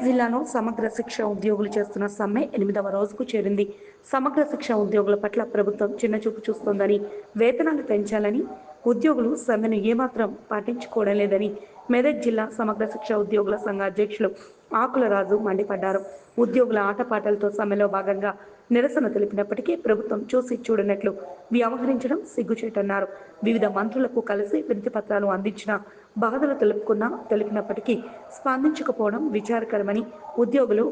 జిల్లాలో సమగ్ర శిక్ష ఉద్యోగులు చేస్తున్న సమ్మె 8వ రోజుకు చేరింది. సమగ్ర శిక్ష ఉద్యోగుల పట్ల ప్రభుత్వం చిన్నచూపు చూస్తోందని, వేతనాలు పెంచాలని ఉద్యోగులు సమ్మెను ఏమాత్రం పట్టించుకోవడం లేదని మెదక్ జిల్లా సమగ్ర శిక్ష ఉద్యోగుల సంఘ అధ్యక్షులు ఆకుల రాజు మండిపడ్డారు. ఉద్యోగుల ఆటపాటలతో సమ్మెలో భాగంగా నిరసన తెలిపినప్పటికీ ప్రభుత్వం చూసి చూడనట్లు వ్యవహరించడం సిగ్గుచేటన్నారు. వివిధ మంత్రులకు కలిసి వినతి పత్రాలు అందించిన బాధలు తెలిపినప్పటికీ స్పందించకపోవడం విచారకరమని ఉద్యోగులు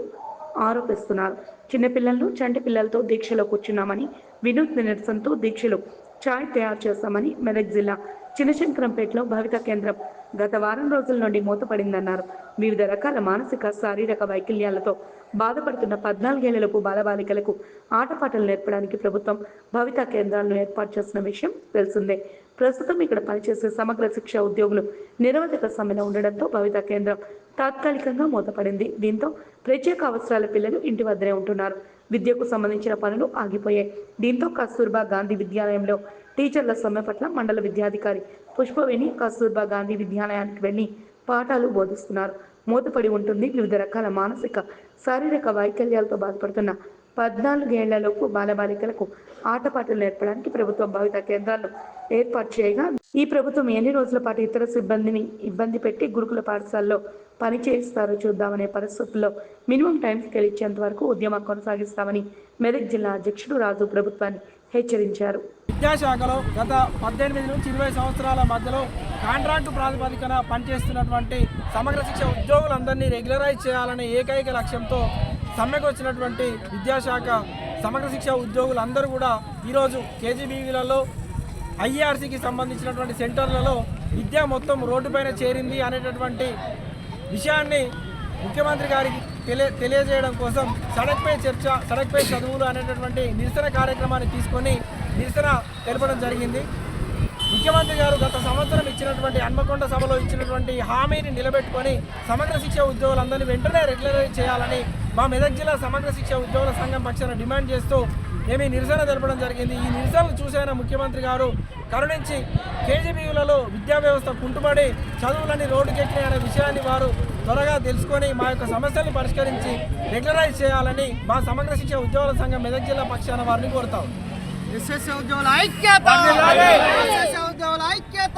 ఆరోపిస్తున్నారు. చిన్నపిల్లలను చంటి పిల్లలతో దీక్షలో కూర్చున్నామని, వినూత్న నిరసనతో దీక్షలు ఛాయ్ తయారు చేస్తామని మెదక్ జిల్లా చినశంకరంపేటలో భవిత కేంద్రం గత వారం రోజుల నుండి మూతపడిందన్నారు. వివిధ రకాల మానసిక శారీరక వైకల్యాలతో బాధపడుతున్న 14 ఏళ్లలోపు బాలబాలికలకు ఆటపాటలు నేర్పడానికి ప్రభుత్వం భవిత కేంద్రాలను ఏర్పాటు చేసిన విషయం తెలిసిందే. ప్రస్తుతం ఇక్కడ పనిచేసే సమగ్ర శిక్ష ఉద్యోగులు నిరవధిక సమ్మెలో ఉండడంతో భవిత కేంద్రం తాత్కాలికంగా మూతపడింది. దీంతో ప్రత్యేక అవసరాల పిల్లలు ఇంటి వద్దనే ఉంటున్నారు. విద్యకు సంబంధించిన పనులు ఆగిపోయాయి. దీంతో కస్తూర్బా గాంధీ విద్యాలయంలో టీచర్ల సమ్మె పట్ల మండల విద్యాధికారి పుష్పవేణి కస్తూర్బా గాంధీ విద్యాలయానికి వెళ్లి పాఠాలు బోధిస్తున్నారు. మూతపడి ఉంటుంది. వివిధ రకాల మానసిక శారీరక వైకల్యాలతో బాధపడుతున్న 14 ఏళ్లలోపు బాలబాలికలకు ఆటపాటలు నేర్పడానికి ప్రభుత్వం భవిత కేంద్రాలను ఏర్పాటు చేయగా, ఈ ప్రభుత్వం ఎన్ని రోజుల పాటు ఇతర సిబ్బందిని ఇబ్బంది పెట్టి గురుకుల పాఠశాలలో పని చేయిస్తారో చూద్దామనే పరిస్థితుల్లో మినిమం టైం స్కేల్ ఇచ్చేంత వరకు ఉద్యమం కొనసాగిస్తామని మెదక్ జిల్లా అధ్యక్షుడు రాజు ప్రభుత్వాన్ని హెచ్చరించారు. విద్యాశాఖలో గత 18 నుంచి 20 సంవత్సరాల మధ్యలో కాంట్రాక్టు ప్రాతిపదికన పనిచేస్తున్నటువంటి సమగ్ర శిక్ష ఉద్యోగులందరినీ రెగ్యులరైజ్ చేయాలనే ఏకైక లక్ష్యంతో సమ్మెకు వచ్చినటువంటి విద్యాశాఖ సమగ్ర శిక్ష ఉద్యోగులందరూ కూడా ఈరోజు కేజీబీవీలలో ఐఆర్సీకి సంబంధించినటువంటి సెంటర్లలో విద్య మొత్తం రోడ్డుపైన చేరింది అనేటటువంటి విషయాన్ని ముఖ్యమంత్రి గారికి తెలియజేయడం కోసం సడక్పై చర్చ, సడక్పై చదువులు అనేటటువంటి నిరసన కార్యక్రమాన్ని తీసుకొని నిరసన తెలపడం జరిగింది. ముఖ్యమంత్రి గారు గత సంవత్సరం ఇచ్చినటువంటి హన్మకొండ సభలో ఇచ్చినటువంటి హామీని నిలబెట్టుకొని సమగ్ర శిక్ష ఉద్యోగులందరినీ వెంటనే రెగ్యులరైజ్ చేయాలని మా మెదక్ జిల్లా సమగ్ర శిక్ష ఉద్యోగుల సంఘం పక్షాన డిమాండ్ చేస్తూ మేము నిరసన తెలపడం జరిగింది. ఈ నిరసనలు చూసైన ముఖ్యమంత్రి గారు కరుణించి కేజీబీయూలలో విద్యా వ్యవస్థ కుంటుపడి చదువులన్నీ రోడ్డుకెక్కినాయి అనే విషయాన్ని వారు త్వరగా తెలుసుకొని మా యొక్క సమస్యలను పరిష్కరించి రెగ్యులరైజ్ చేయాలని మా సమగ్ర శిక్ష ఉద్యోగుల సంఘం మెదక్ జిల్లా పక్షాన వారిని కోరుతాం. ఉద్యోగుల ఐక్యత